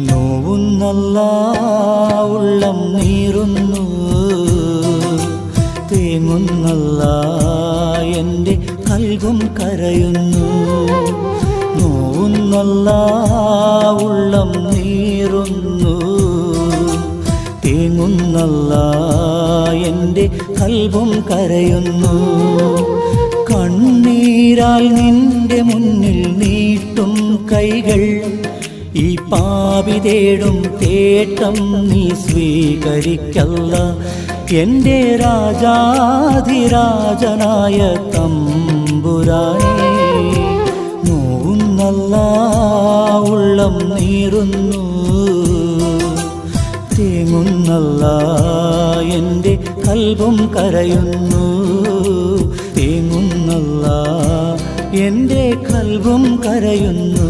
നോവുന്നല്ല ഉള്ളം നീറുന്നു, തേങ്ങുന്നല്ല എൻ്റെ കൽബും കരയുന്നു. നോവുന്നല്ല ഉള്ളം നീറുന്നു, തേങ്ങുന്നല്ല എൻ്റെ കൽബും കരയുന്നു. കണ്ണീരാൽ നിന്റെ മുന്നിൽ നീട്ടും കൈകൾ, ഈ പാപി തേടും തേട്ടം നീ സ്വീകരിക്കല്ല. എൻ്റെ രാജാധിരാജനായ തമ്പുരാനേ, നോവുന്നല്ല ഉള്ളം നീറുന്നു, തേങ്ങുന്നല്ല എൻ്റെ കൽബും കരയുന്നു. തേങ്ങുന്നല്ല എൻ്റെ കൽബും കരയുന്നു.